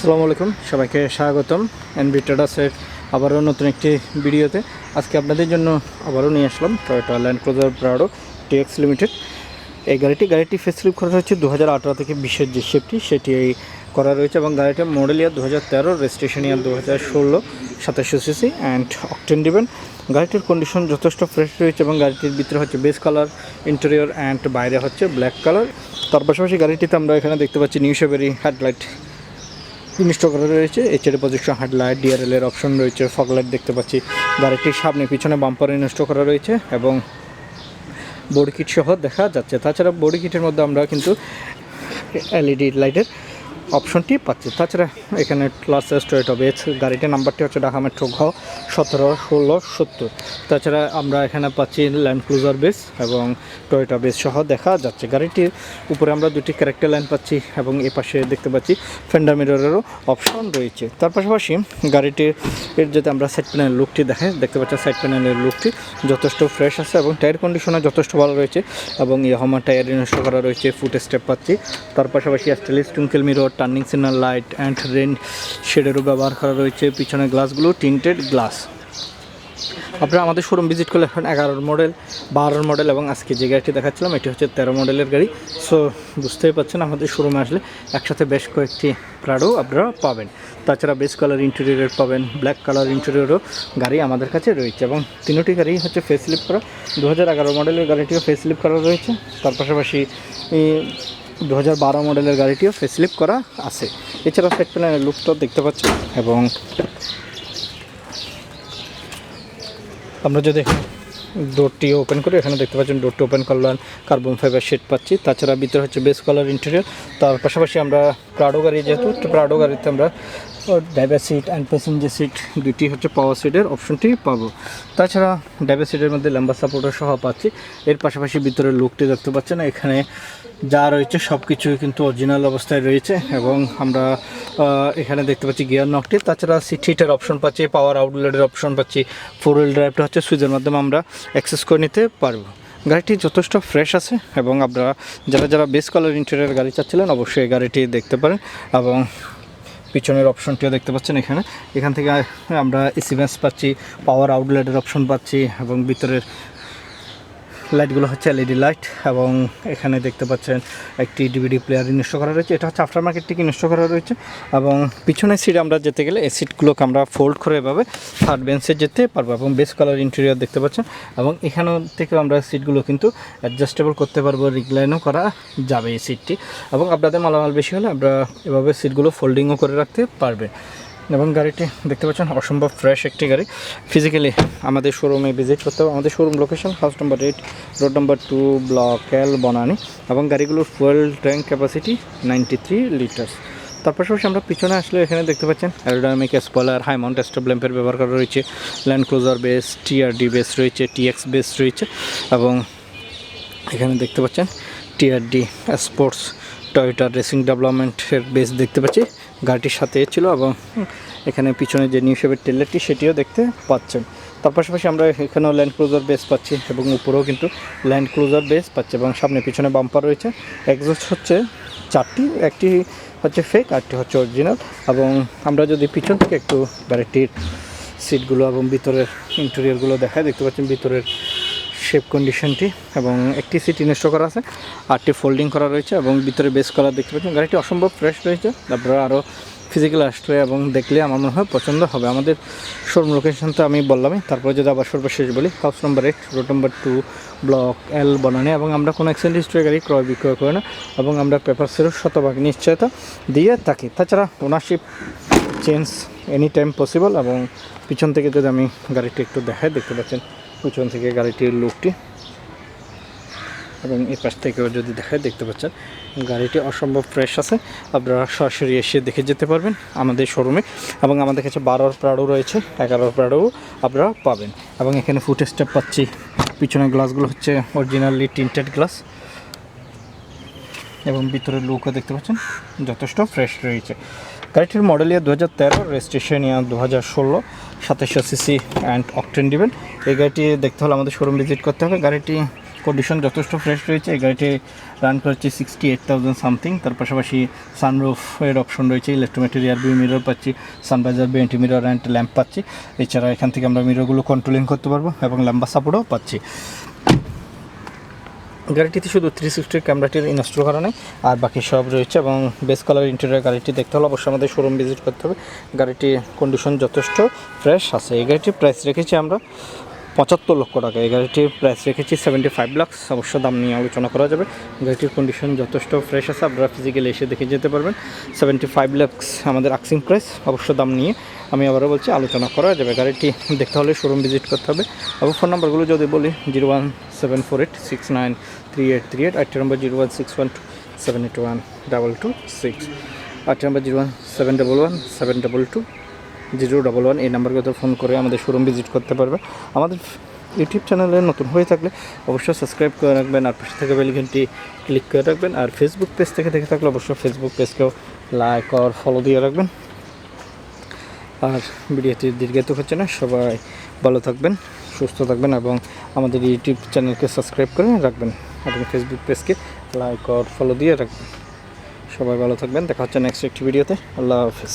আসসালামু আলাইকুম, সবাইকে স্বাগতম এনবি ট্রেডার্সের আবারও নতুন একটি ভিডিওতে। আজকে আপনাদের জন্য আবারও নিয়ে আসলাম Toyota Land Cruiser Prado TX limited. এই গাড়িটি ফেসলিফট করা হচ্ছে 2018 থেকে 20-এর যে শেপটি সেটি করা রয়েছে এবং গাড়িটার model year 2013, registration year 2016, 2700 CC and octane driven. গাড়িটির কন্ডিশন যথেষ্ট ফ্রেশ রয়েছে এবং গাড়িটির ভিতরে হচ্ছে বেস কালার, ইন্টেরিয়র অ্যান্ড বাইরে হচ্ছে ব্ল্যাক কালার। তার পাশাপাশি গাড়িটিতে আমরা এখানে দেখতে পাচ্ছি নিউ শেপেরই হেডলাইট ইনস্টল করা রয়েছে, এইচএডি প্রজেকশন হেডলাইট, ডিআরএল এর অপশন রয়েছে, ফগ লাইট দেখতে পাচ্ছি। গাড়িটির সামনে পিছনে বাম্পার ইনস্টল করা রয়েছে এবং বডি কিট সহ দেখা যাচ্ছে। তাছাড়া বডি কিটের মধ্যে আমরা কিন্তু এলইডি লাইটের অপশনটি পাচ্ছি। তাছাড়া এখানে ক্লাসেস টয়োটা বেস, গাড়িটির নাম্বারটি হচ্ছে ঢাকা মেট্রো ঘ 17-16-70। তাছাড়া আমরা এখানে পাচ্ছি ল্যান্ড ক্রুজার বেস এবং টয়োটা বেস সহ দেখা যাচ্ছে। গাড়িটির উপরে আমরা দুটি ক্যারেক্টার লাইন পাচ্ছি এবং এ পাশে দেখতে পাচ্ছি ফেন্ডার মিররেরও অপশন রয়েছে। তার পাশাপাশি গাড়িটির যদি আমরা সাইড প্যানেলের লুকটি দেখতে পাচ্ছি সাইড প্যানেলের লুকটি যথেষ্ট ফ্রেশ আছে এবং টায়ার কন্ডিশনে যথেষ্ট ভালো রয়েছে এবং ইয়ামাহা টায়ার ইনস্টল করা রয়েছে, ফুট স্টেপ পাচ্ছি। তার পাশাপাশি stylish twinkle mirror, turning signal light and rain শেডেরও ব্যবহার করা রয়েছে। পিছনে গ্লাসগুলো টিন্টেড গ্লাস। আপনারা আমাদের শোরুম ভিজিট করলে এখন 11 মডেল, 12 মডেল এবং আজকে যে গাড়িটি দেখাচ্ছিলাম এটি হচ্ছে 13 মডেলের গাড়ি। সো বুঝতেই পারছেন আমাদের শোরুমে আসলে একসাথে বেশ কয়েকটি প্রাডো আপনারা পাবেন। তাছাড়া বেস কালার ইন্টেরিয়র পাবেন, ব্ল্যাক কালার ইন্টেরিয়রও গাড়ি আমাদের কাছে রয়েছে এবং তিনটি গাড়ি হচ্ছে ফেসলিফট করা। 2011 মডেলের গাড়িটিও ফেসলিফট করা রয়েছে। তার পাশাপাশি 2012 মডেলের গাড়িটিও ফেসলিফট করা আছে। এছাড়া সাইড প্যানেলের লুকটাও দেখতে পাচ্ছেন এবং আমরা যদি ডোরটি ওপেন করি এখানে দেখতে পাচ্ছেন ডোরটি ওপেন করলাম, কার্বন ফাইবার শেড পাচ্ছি। তাছাড়া ভিতরে হচ্ছে বেস কালার ইন্টেরিয়র। তার পাশাপাশি আমরা প্রাডো গাড়ি, যেহেতু প্রাডো গাড়িতে আমরা driver seat and passenger seat দুটি হচ্ছে পাওয়ার সিটের অপশনটি পাবো। তাছাড়া ড্রাইভার সিটের মধ্যে ল্যাম্বার সাপোর্টার সহ পাচ্ছি। এর পাশাপাশি ভিতরের লুকটি দেখতে পাচ্ছেন, এখানে যা রয়েছে সব কিছুই কিন্তু অরিজিনাল অবস্থায় রয়েছে এবং আমরা এখানে দেখতে পাচ্ছি গিয়ার নকটি। তাছাড়া সিট হিটের অপশন পাচ্ছি, পাওয়ার আউটলেটের অপশন পাচ্ছি। 4 হুইল ড্রাইভটা হচ্ছে সুইচের মাধ্যমে আমরা অ্যাক্সেস করে নিতে পারবো। গাড়িটি যথেষ্ট ফ্রেশ আছে এবং আপনারা যারা বেস কালার ইন্টেরিয়র গাড়ি চাচ্ছিলেন অবশ্যই এই গাড়িটি দেখতে পারেন এবং পিছনের অপশনটিও দেখতে পাচ্ছেন। এখান থেকে আমরা এসি ভেন্টস পাচ্ছি, পাওয়ার আউটলেটের অপশন পাচ্ছি এবং ভিতরের লাইটগুলো হচ্ছে এলইডি লাইট এবং এখানে দেখতে পাচ্ছেন একটি ডিভিডি প্লেয়ার ইনস্টল করা রয়েছে। এটা হচ্ছে আফটার মার্কেট থেকে ইনস্টল করা রয়েছে এবং পিছনের সিট আমরা যেতে গেলে এই সিটগুলোকে আমরা ফোল্ড করে এভাবে থার্ড বেঞ্চে যেতে পারবো এবং বেস কালার ইন্টেরিয়র দেখতে পাচ্ছেন এবং এখানে থেকে আমরা সিটগুলো কিন্তু অ্যাডজাস্টেবল করতে পারবো, রিক্লাইনও করা যাবে এই সিটটি এবং আপনাদের মালামাল বেশি হলে আমরা এভাবে সিটগুলো ফোল্ডিংও করে রাখতে পারবেন। এবং গাড়িটি দেখতে পাচ্ছেন অসম্ভব ফ্রেশ একটি গাড়ি। ফিজিক্যালি আমাদের শোরুমে ভিজিট করতে হবে। আমাদের showroom location house number 8, road number 2, block L, Banani এবং গাড়িগুলোর ফুয়েল ট্যাঙ্ক ক্যাপাসিটি 93 লিটার। তার পাশাপাশি আমরা পিছনে আসলে এখানে দেখতে পাচ্ছেন aerodynamic spoiler, high mount stop ল্যাম্পের ব্যবহার করা রয়েছে, land cruiser base, TRD base রয়েছে, টিএক্স বেস রয়েছে এবং এখানে দেখতে পাচ্ছেন টিআরডি স্পোর্টস টয়োটা রেসিং ডেভেলপমেন্টের বেস দেখতে পাচ্ছি গাড়িটির সাথে ছিল এবং এখানে পিছনে যে নিউ শেপের টেলারটি সেটিও দেখতে পাচ্ছেন। তার পাশাপাশি আমরা এখানেও ল্যান্ড ক্রুজার বেস পাচ্ছি এবং উপরেও কিন্তু ল্যান্ড ক্রুজার বেস পাচ্ছি এবং সামনে পিছনে বাম্পার রয়েছে। এক্সস্ট হচ্ছে 4টি, একটি হচ্ছে ফেক আরটি হচ্ছে অরিজিনাল এবং আমরা যদি পিছন থেকে একটু গাড়িটির সিটগুলো এবং ভিতরের ইন্টেরিয়রগুলো দেখায় দেখতে পাচ্ছেন ভিতরের শেপ কন্ডিশনটি এবং একটি সিট ইনস্টল করা আছে, 8টি ফোল্ডিং করা রয়েছে এবং ভিতরে বেস কালার দেখতে পাচ্ছেন। গাড়িটি অসম্ভব ফ্রেশ রয়েছে। আপনারা আরও ফিজিক্যাল আসলে এবং দেখলে আমার মনে হয় পছন্দ হবে। আমাদের শোরুম লোকেশন তো আমি বললামই, তারপরে যদি আবার সর্বশেষ বলি house number 8, road number 2, block L, Banani এবং আমরা কোনো অ্যাক্সিডেন্ট হিস্ট্রি গাড়ি ক্রয় বিক্রয় করি না এবং আমরা পেপারসেরও শতভাগ নিশ্চয়তা দিয়ে থাকি। তাছাড়া ownership change any time possible এবং পিছন থেকে যদি আমি গাড়িটি একটু দেখাই দেখতে পাচ্ছেন পিছন থেকে গাড়িটির লুকটি এবং এই পাশ থেকেও যদি দেখায় দেখতে পাচ্ছেন গাড়িটি অসম্ভব ফ্রেশ আছে। আপনারা সরাসরি এসে দেখে যেতে পারবেন আমাদের শোরুমে এবং আমাদের কাছে 12 প্রাডো রয়েছে, 11 প্রাডো আপনারা পাবেন এবং এখানে ফুট স্টেপ পাচ্ছি। পিছনের গ্লাসগুলো হচ্ছে অরিজিনালি টিন্টেড গ্লাস এবং ভিতরের লুকও দেখতে পাচ্ছেন যথেষ্ট ফ্রেশ রয়েছে। গাড়িটির model year 2013, registration year 2016, 2700 CC and octane driven. এই গাড়িটি দেখতে হলে আমাদের শোরুম ভিজিট করতে হবে। গাড়িটি কন্ডিশন যথেষ্ট ফ্রেশ রয়েছে। এই গাড়িটি রান করেছে 68,000 সামথিং। তার পাশাপাশি সানরুফের অপশন রয়েছে, ইলেকট্রোমেটিক রিয়ার ভিউ মিরর পাচ্ছি, সানভাইজার বেন্টি মিরর অ্যান্ড ল্যাম্প পাচ্ছি। এছাড়া এখান থেকে আমরা মিররগুলো কন্ট্রোলিং করতে পারবো এবং লাম্বা সাপোর্টও পাচ্ছি। গাড়িটিতে শুধু 360 ক্যামেরাটির ইনস্টল করা নেই, আর বাকি সব রয়েছে। এবং বেস কালার ইন্টেরিয়র গাড়িটি দেখতে হলে অবশ্যই আমাদের শোরুম ভিজিট করতে হবে। গাড়িটির কন্ডিশন যথেষ্ট ফ্রেশ আছে। এই গাড়িটির প্রাইস রেখেছি আমরা 75 লক্ষ টাকা। এই গাড়িটির প্রাইস রেখেছি 75 লাক্স। অবশ্য দাম নিয়ে আলোচনা করা যাবে। গাড়িটির কন্ডিশন যথেষ্ট ফ্রেশ আছে, আপনারা ফিজিক্যালি এসে দেখে যেতে পারবেন। 75 লাক্স আমাদের আস্কিং প্রাইস। অবশ্য দাম নিয়ে আমি আবারও বলছি আলোচনা করা যাবে। গাড়িটি দেখতে হলে শোরুম ভিজিট করতে হবে। এবং ফোন নাম্বারগুলো যদি বলি 01748693838, 8 নম্বর 01612781226, 8 নম্বর 01711722011, এই নাম্বারগুলোতে ফোন করে আমাদের শোরুম ভিজিট করতে পারবে। আমাদের ইউটিউব চ্যানেলে নতুন হয়ে থাকলে অবশ্যই সাবস্ক্রাইব করে রাখবেন, আর পাশে থেকে বেল আইকনটি ক্লিক করে রাখবেন। আর ফেসবুক পেজ থেকে দেখে থাকলে অবশ্যই ফেসবুক পেজকেও লাইক আর ফলো দিয়ে রাখবেন। আর ভিডিওটি দীর্ঘায়িত হচ্ছে না, সবাই ভালো থাকবেন, সুস্থ থাকবেন এবং আমাদের ইউটিউব চ্যানেলকে সাবস্ক্রাইব করে রাখবেন এবং ফেসবুক পেজকে লাইক আর ফলো দিয়ে রাখবেন। সবাই ভালো থাকবেন, দেখা হচ্ছে নেক্সট একটি ভিডিওতে। আল্লাহ হাফেজ।